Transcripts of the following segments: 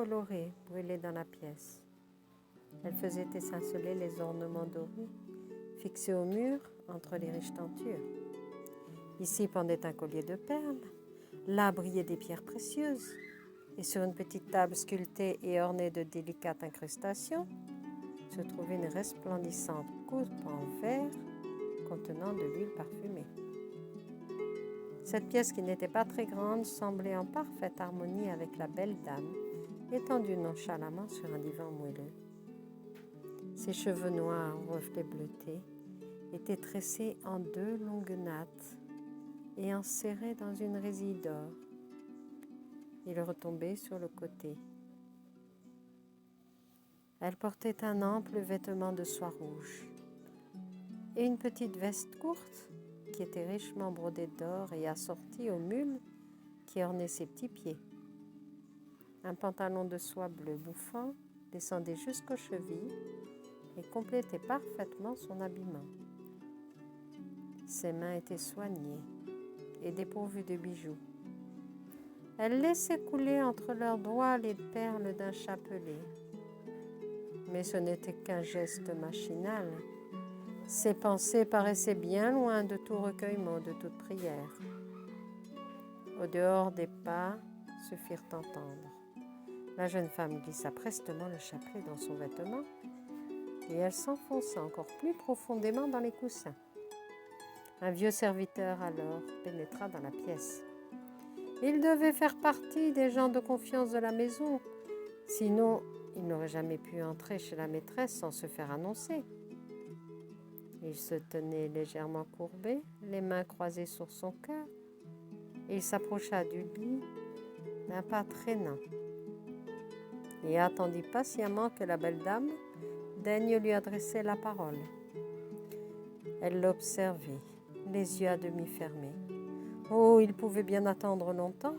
colorées brûlaient dans la pièce. Elles faisaient étinceler les ornements dorés fixés au mur entre les riches tentures. Ici pendait un collier de perles, là brillaient des pierres précieuses, et sur une petite table sculptée et ornée de délicates incrustations se trouvait une resplendissante coupe en verre contenant de l'huile parfumée. Cette pièce, qui n'était pas très grande, semblait en parfaite harmonie avec la belle dame, étendue nonchalamment sur un divan moelleux. Ses cheveux noirs aux reflets bleutés étaient tressés en 2 longues nattes et enserrés dans une résille d'or. Il retombait sur le côté. Elle portait un ample vêtement de soie rouge et une petite veste courte qui était richement brodée d'or et assortie aux mules qui ornaient ses petits pieds. Un pantalon de soie bleu bouffant descendait jusqu'aux chevilles et complétait parfaitement son habillement. Ses mains étaient soignées et dépourvues de bijoux. Elle laissait couler entre leurs doigts les perles d'un chapelet. Mais ce n'était qu'un geste machinal. Ses pensées paraissaient bien loin de tout recueillement, de toute prière. Au dehors, des pas se firent entendre. La jeune femme glissa prestement le chapelet dans son vêtement et elle s'enfonça encore plus profondément dans les coussins. Un vieux serviteur alors pénétra dans la pièce. Il devait faire partie des gens de confiance de la maison, sinon il n'aurait jamais pu entrer chez la maîtresse sans se faire annoncer. Il se tenait légèrement courbé, les mains croisées sur son cœur, et il s'approcha du lit d'un pas traînant et attendit patiemment que la belle dame daigne lui adresser la parole. Elle l'observait, les yeux à demi fermés. Oh, il pouvait bien attendre longtemps.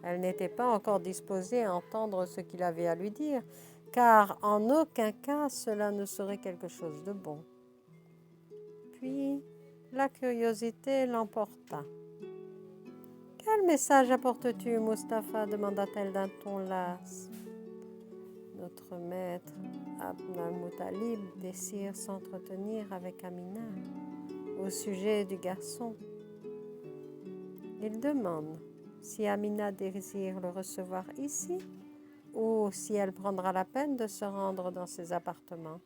Elle n'était pas encore disposée à entendre ce qu'il avait à lui dire, car en aucun cas cela ne serait quelque chose de bon. Puis, la curiosité l'emporta. « Quel message apportes-tu, Mustapha ?» demanda-t-elle d'un ton las. Notre maître, Abd al-Muttalib, désire s'entretenir avec Amina au sujet du garçon. Il demande si Amina désire le recevoir ici ou si elle prendra la peine de se rendre dans ses appartements.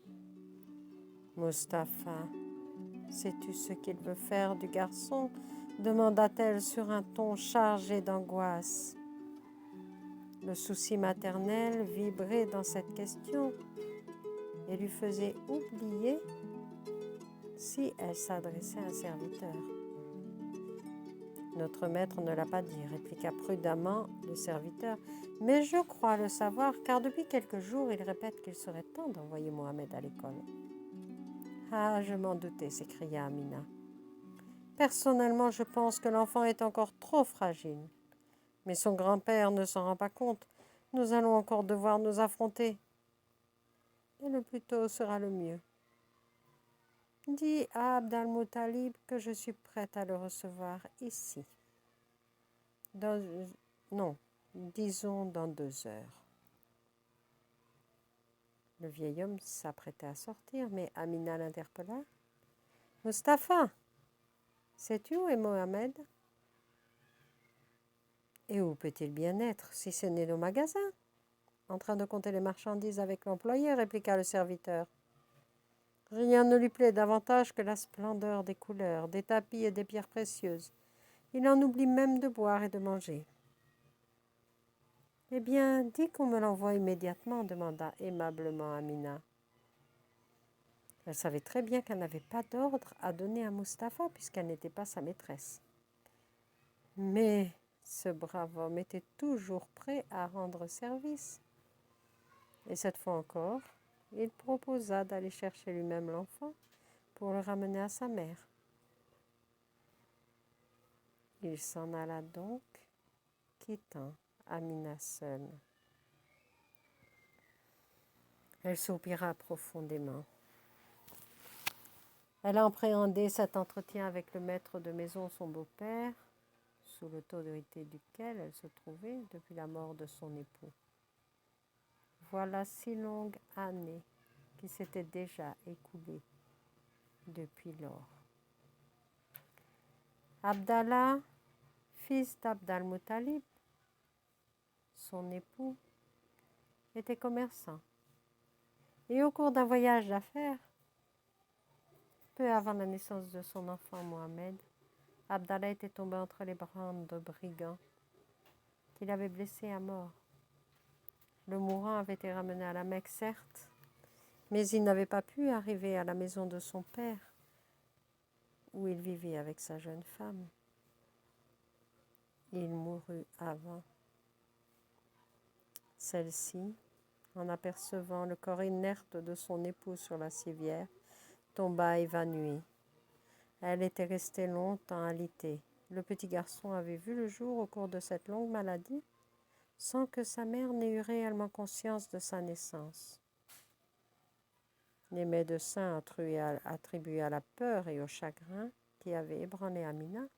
Mustapha, sais-tu ce qu'il veut faire du garçon ? Demanda-t-elle sur un ton chargé d'angoisse. Le souci maternel vibrait dans cette question et lui faisait oublier si elle s'adressait à un serviteur. Notre maître ne l'a pas dit, répliqua prudemment le serviteur, mais je crois le savoir, car depuis quelques jours, il répète qu'il serait temps d'envoyer Mohamed à l'école. Ah, je m'en doutais, s'écria Amina. Personnellement, je pense que l'enfant est encore trop fragile. Mais son grand-père ne s'en rend pas compte. Nous allons encore devoir nous affronter. Et le plus tôt sera le mieux. Dis à Abd al-Muttalib que je suis prête à le recevoir ici. Disons dans 2 heures. Le vieil homme s'apprêtait à sortir, mais Amina l'interpella. « Mustapha, sais-tu où est Mohamed ? Et où peut-il bien être, si ce n'est au magasin ? En train de compter les marchandises avec l'employé, répliqua le serviteur. Rien ne lui plaît davantage que la splendeur des couleurs, des tapis et des pierres précieuses. Il en oublie même de boire et de manger. Eh bien, dis qu'on me l'envoie immédiatement, demanda aimablement Amina. Elle savait très bien qu'elle n'avait pas d'ordre à donner à Mustapha puisqu'elle n'était pas sa maîtresse. Mais ce brave homme était toujours prêt à rendre service. Et cette fois encore, il proposa d'aller chercher lui-même l'enfant pour le ramener à sa mère. Il s'en alla donc, quittant Amina seule. Elle soupira profondément. Elle appréhendait cet entretien avec le maître de maison, son beau-père, sous l'autorité duquel elle se trouvait depuis la mort de son époux. voilà 6 longues années qui s'étaient déjà écoulées depuis lors. Abdallah, fils d'Abd al-Muttalib, son époux, était commerçant. Et au cours d'un voyage d'affaires, peu avant la naissance de son enfant Mohamed, Abdallah était tombé entre les bandes de brigands qu'il avait blessé à mort. Le mourant avait été ramené à la Mecque, certes, mais il n'avait pas pu arriver à la maison de son père, où il vivait avec sa jeune femme. Il mourut avant. Celle-ci, en apercevant le corps inerte de son époux sur la civière, tomba évanouie. Elle était restée longtemps alitée. Le petit garçon avait vu le jour au cours de cette longue maladie, sans que sa mère n'ait eu réellement conscience de sa naissance. Les médecins attribuaient à la peur et au chagrin qui avaient ébranlé Amina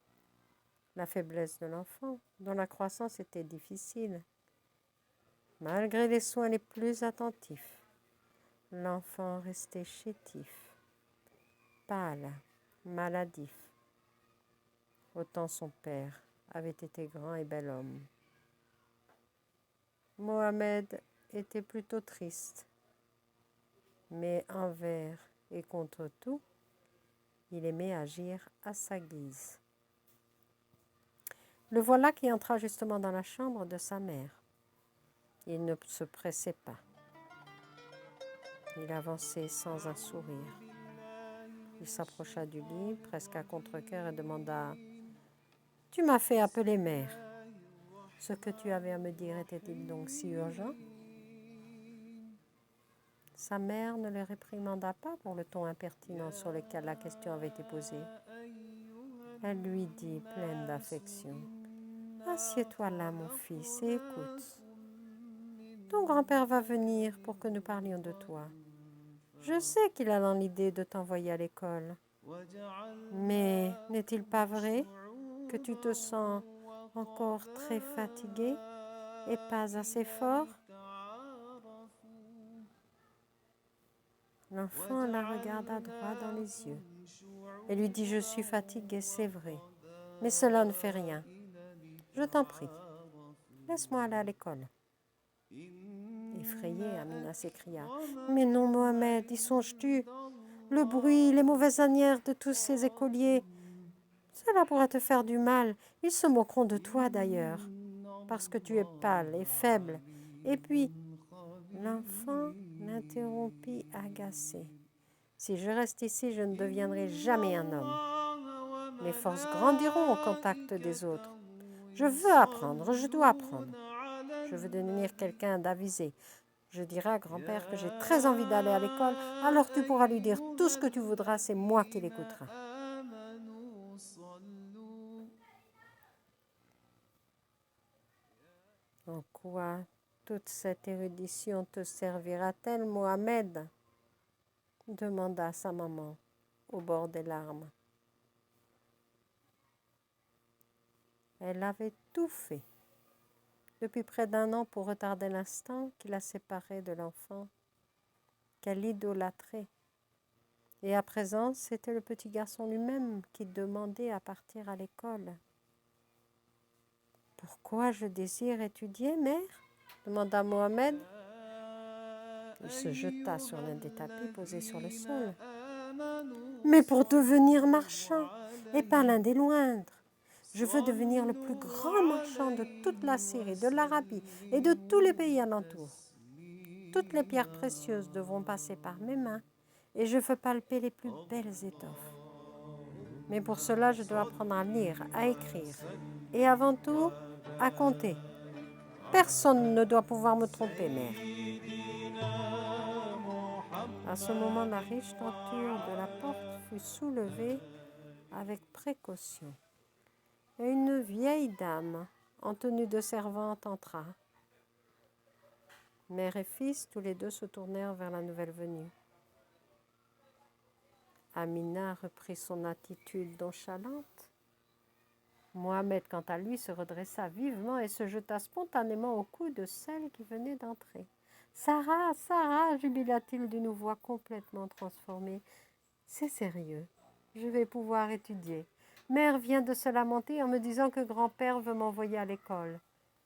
la faiblesse de l'enfant, dont la croissance était difficile. Malgré les soins les plus attentifs, l'enfant restait chétif, pâle, maladif. Autant son père avait été grand et bel homme. Mohamed était plutôt triste, mais envers et contre tout, il aimait agir à sa guise. Le voilà qui entra justement dans la chambre de sa mère. Il ne se pressait pas. Il avançait sans un sourire. Il s'approcha du lit, presque à contre-cœur, et demanda « Tu m'as fait appeler mère. Ce que tu avais à me dire était-il donc si urgent ?» Sa mère ne le réprimanda pas pour le ton impertinent sur lequel la question avait été posée. Elle lui dit, pleine d'affection, « Assieds-toi là, mon fils, et écoute. Ton grand-père va venir pour que nous parlions de toi. Je sais qu'il a dans l'idée de t'envoyer à l'école. Mais n'est-il pas vrai que tu te sens encore très fatigué et pas assez fort ?» L'enfant la regarda droit dans les yeux et lui dit « Je suis fatigué, c'est vrai, mais cela ne fait rien. Je t'en prie, laisse-moi aller à l'école. » Effrayée, Amina s'écria « Mais non, Mohamed, y songes-tu? Le bruit, les mauvaises manières de tous ces écoliers, cela pourrait te faire du mal. Ils se moqueront de toi d'ailleurs, parce que tu es pâle et faible. » Et puis, l'enfant l'interrompit agacé. « Si je reste ici, je ne deviendrai jamais un homme. Mes forces grandiront au contact des autres. Je veux apprendre, je dois apprendre. Je veux devenir quelqu'un d'avisé. Je dirai à grand-père que j'ai très envie d'aller à l'école, alors tu pourras lui dire tout ce que tu voudras, c'est moi qui l'écouterai. » En quoi toute cette érudition te servira-t-elle, Mohamed? Demanda sa maman, au bord des larmes. Elle avait tout fait, depuis près d'1 an, pour retarder l'instant qui la séparait de l'enfant qu'elle idolâtrait. Et à présent, c'était le petit garçon lui-même qui demandait à partir à l'école. « Pourquoi je désire étudier, mère ?» demanda Mohamed. Il se jeta sur l'un des tapis posés sur le sol. « Mais pour devenir marchand, et pas l'un des moindres. Je veux devenir le plus grand marchand de toute la Syrie, de l'Arabie et de tous les pays alentours. Toutes les pierres précieuses devront passer par mes mains et je veux palper les plus belles étoffes. Mais pour cela, je dois apprendre à lire, à écrire et avant tout, à compter. Personne ne doit pouvoir me tromper, mère. » À ce moment, la riche tenture de la porte fut soulevée avec précaution. Et une vieille dame, en tenue de servante, entra. Mère et fils, tous les deux se tournèrent vers la nouvelle venue. Amina reprit son attitude nonchalante. Mohamed, quant à lui, se redressa vivement et se jeta spontanément au cou de celle qui venait d'entrer. Sarah, Sarah, jubila-t-il d'une voix complètement transformée. C'est sérieux. Je vais pouvoir étudier. Mère vient de se lamenter en me disant que grand-père veut m'envoyer à l'école.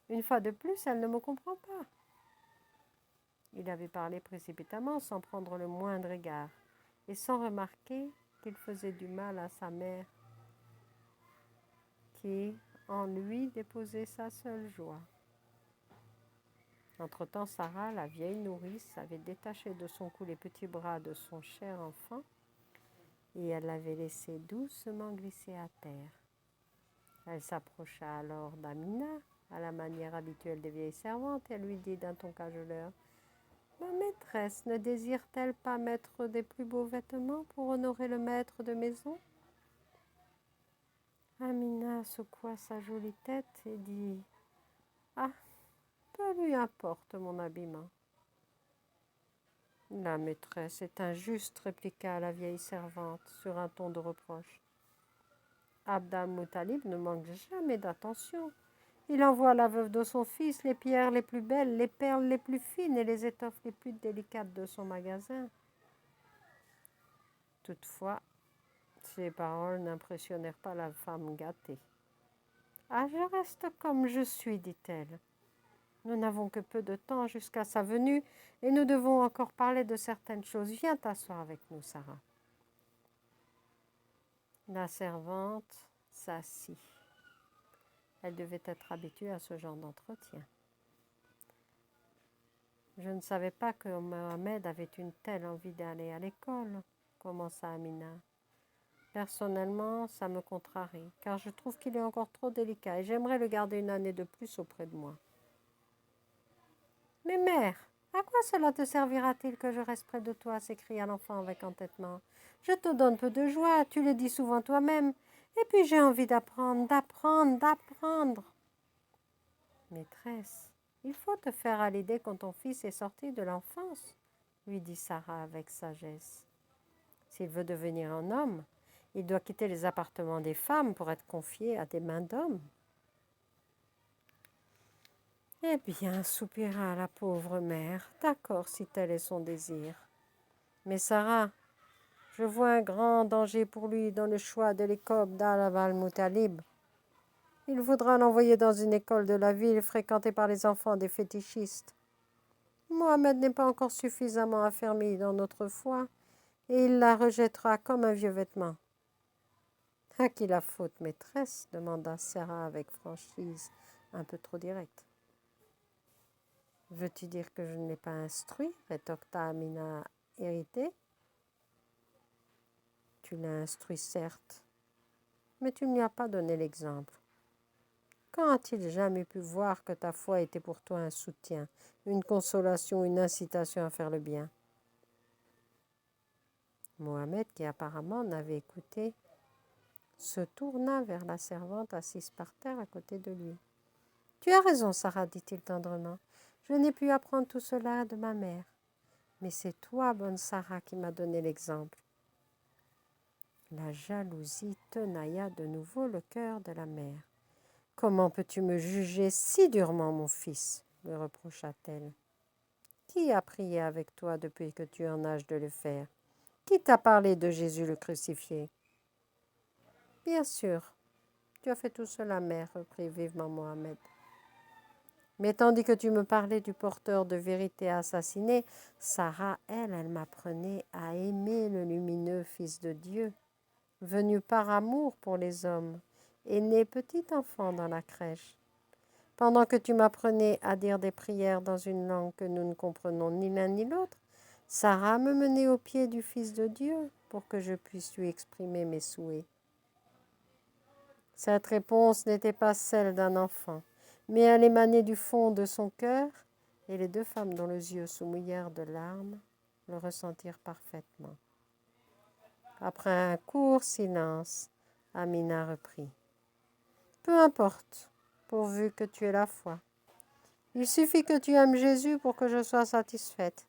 Une fois de plus, elle ne me comprend pas. Il avait parlé précipitamment, sans prendre le moindre égard, et sans remarquer qu'il faisait du mal à sa mère, qui, en lui, déposait sa seule joie. Entre-temps, Sarah, la vieille nourrice, avait détaché de son cou les petits bras de son cher enfant, et elle l'avait laissé doucement glisser à terre. Elle s'approcha alors d'Amina, à la manière habituelle des vieilles servantes, et elle lui dit d'un ton cajoleur: « Ma maîtresse ne désire-t-elle pas mettre des plus beaux vêtements pour honorer le maître de maison ?» Amina secoua sa jolie tête et dit: « Ah, peu lui importe mon habillement. » « La maîtresse est injuste, » répliqua la vieille servante sur un ton de reproche. « Abd al-Muttalib ne manque jamais d'attention. Il envoie à la veuve de son fils les pierres les plus belles, les perles les plus fines et les étoffes les plus délicates de son magasin. » Toutefois, ces paroles n'impressionnèrent pas la femme gâtée. « Ah, je reste comme je suis, dit-elle. Nous n'avons que peu de temps jusqu'à sa venue et nous devons encore parler de certaines choses. Viens t'asseoir avec nous, Sarah. » La servante s'assit. Elle devait être habituée à ce genre d'entretien. « Je ne savais pas que Mohamed avait une telle envie d'aller à l'école, » commença Amina. « Personnellement, ça me contrarie, car je trouve qu'il est encore trop délicat et j'aimerais le garder une année de plus auprès de moi. » « Mais mère, à quoi cela te servira-t-il que je reste près de toi ?» s'écria l'enfant avec entêtement. « Je te donne peu de joie, tu le dis souvent toi-même, et puis j'ai envie d'apprendre, d'apprendre. » « Maîtresse, il faut te faire à l'idée quand ton fils est sorti de l'enfance, » lui dit Sarah avec sagesse. « S'il veut devenir un homme, il doit quitter les appartements des femmes pour être confié à des mains d'hommes. » « Eh bien, soupira la pauvre mère, d'accord si tel est son désir. Mais Sarah, je vois un grand danger pour lui dans le choix de l'école d'Al-Muttalib. Il voudra l'envoyer dans une école de la ville fréquentée par les enfants des fétichistes. Mohamed n'est pas encore suffisamment affermi dans notre foi et il la rejettera comme un vieux vêtement. »« À qui la faute, maîtresse ?» demanda Sarah avec franchise, un peu trop directe. « Veux-tu dire que je ne l'ai pas instruit ?» rétorqua Amina irritée. « Tu l'as instruit, certes, mais tu ne lui as pas donné l'exemple. Quand a-t-il jamais pu voir que ta foi était pour toi un soutien, une consolation, une incitation à faire le bien ?» Mohamed, qui apparemment n'avait écouté, se tourna vers la servante assise par terre à côté de lui. « Tu as raison, Sarah, dit-il tendrement. Je n'ai pu apprendre tout cela de ma mère. Mais c'est toi, bonne Sarah, qui m'as donné l'exemple. » La jalousie tenailla de nouveau le cœur de la mère. « Comment peux-tu me juger si durement, mon fils ?» lui reprocha-t-elle. « Qui a prié avec toi depuis que tu es en âge de le faire? Qui t'a parlé de Jésus le crucifié? » « Bien sûr, tu as fait tout cela, mère, reprit vivement Mohamed. Mais tandis que tu me parlais du porteur de vérité assassiné, Sarah, elle m'apprenait à aimer le lumineux Fils de Dieu, venu par amour pour les hommes, et né petit enfant dans la crèche. Pendant que tu m'apprenais à dire des prières dans une langue que nous ne comprenons ni l'un ni l'autre, Sarah me menait au pied du Fils de Dieu pour que je puisse lui exprimer mes souhaits. Cette réponse n'était pas celle d'un enfant, mais elle émanait du fond de son cœur, et les deux femmes dont les yeux se mouillèrent de larmes le ressentirent parfaitement. Après un court silence, Amina reprit. « Peu importe, pourvu que tu aies la foi. Il suffit que tu aimes Jésus pour que je sois satisfaite.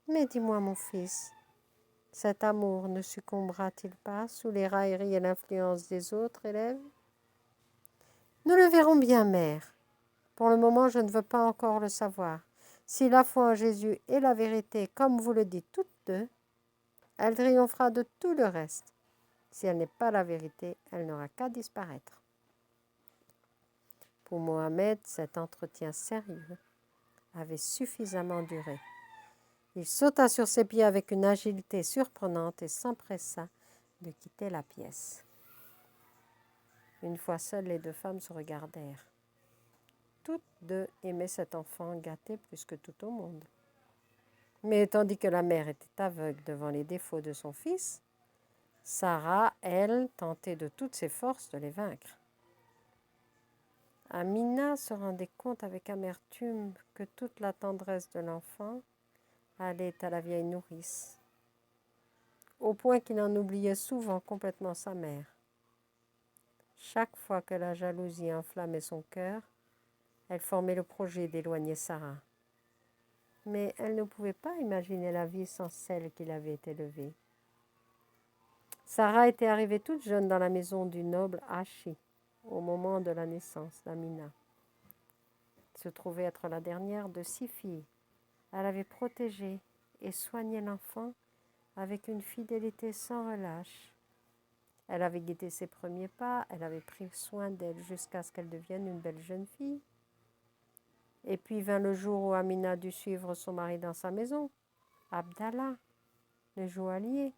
Mais dis-moi, mon fils, cet amour ne succombera-t-il pas sous les railleries et l'influence des autres élèves? » « Nous le verrons bien, mère. Pour le moment, je ne veux pas encore le savoir. Si la foi en Jésus est la vérité, comme vous le dites toutes deux, elle triomphera de tout le reste. Si elle n'est pas la vérité, elle n'aura qu'à disparaître. Pour Mohamed, cet entretien sérieux avait suffisamment duré. Il sauta sur ses pieds avec une agilité surprenante et s'empressa de quitter la pièce. Une fois seules, les deux femmes se regardèrent. Toutes deux aimaient cet enfant gâté plus que tout au monde. Mais tandis que la mère était aveugle devant les défauts de son fils, Sarah, elle, tentait de toutes ses forces de les vaincre. Amina se rendait compte avec amertume que toute la tendresse de l'enfant allait à la vieille nourrice, au point qu'il en oubliait souvent complètement sa mère. Chaque fois que la jalousie enflammait son cœur, elle formait le projet d'éloigner Sarah. Mais elle ne pouvait pas imaginer la vie sans celle qui l'avait élevée. Sarah était arrivée toute jeune dans la maison du noble Hachi au moment de la naissance d'Amina. Elle se trouvait être la dernière de 6 filles. Elle avait protégé et soigné l'enfant avec une fidélité sans relâche. Elle avait guidé ses premiers pas, elle avait pris soin d'elle jusqu'à ce qu'elle devienne une belle jeune fille. Et puis vint le jour où Amina dut suivre son mari dans sa maison, Abdallah, le joaillier,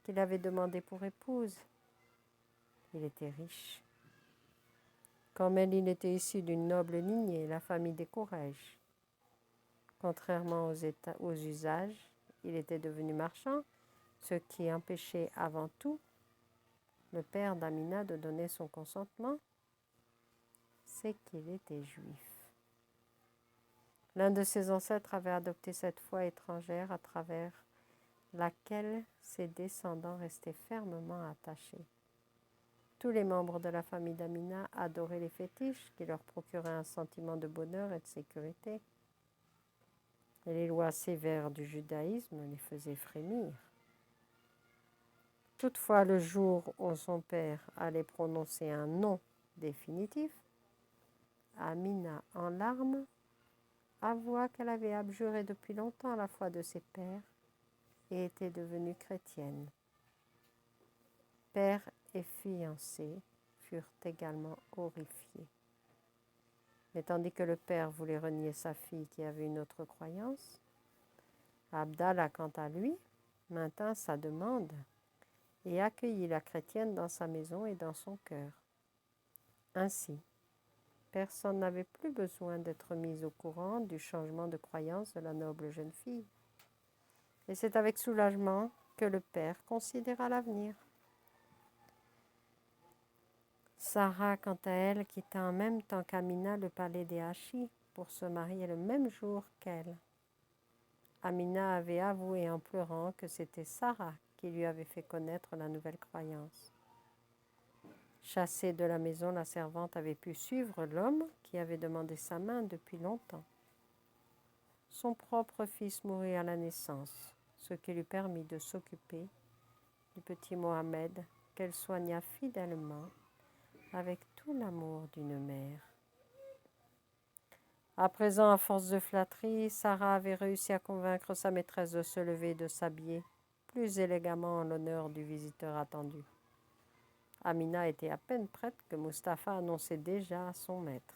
qu'il avait demandé pour épouse. Il était riche. Comme elle, il était issu d'une noble lignée, la famille des Quraysh. Contrairement aux usages, il était devenu marchand, ce qui empêchait avant tout le père d'Amina de donner son consentement, c'est qu'il était juif. L'un de ses ancêtres avait adopté cette foi étrangère à travers laquelle ses descendants restaient fermement attachés. Tous les membres de la famille d'Amina adoraient les fétiches qui leur procuraient un sentiment de bonheur et de sécurité. Et les lois sévères du judaïsme les faisaient frémir. Toutefois, le jour où son père allait prononcer un non définitif, Amina, en larmes, avoua qu'elle avait abjuré depuis longtemps la foi de ses pères et était devenue chrétienne. Père et fiancé furent également horrifiés. Mais tandis que le père voulait renier sa fille qui avait une autre croyance, Abdallah, quant à lui, maintint sa demande et accueillit la chrétienne dans sa maison et dans son cœur. Ainsi, personne n'avait plus besoin d'être mis au courant du changement de croyance de la noble jeune fille. Et c'est avec soulagement que le père considéra l'avenir. Sarah, quant à elle, quitta en même temps qu'Amina le palais des Hachi pour se marier le même jour qu'elle. Amina avait avoué en pleurant que c'était Sarah qui lui avait fait connaître la nouvelle croyance. Chassée de la maison, la servante avait pu suivre l'homme qui avait demandé sa main depuis longtemps. Son propre fils mourut à la naissance, ce qui lui permit de s'occuper du petit Mohamed qu'elle soigna fidèlement avec tout l'amour d'une mère. À présent, à force de flatterie, Sarah avait réussi à convaincre sa maîtresse de se lever et de s'habiller plus élégamment en l'honneur du visiteur attendu. Amina était à peine prête que Mustapha annonçait déjà à son maître.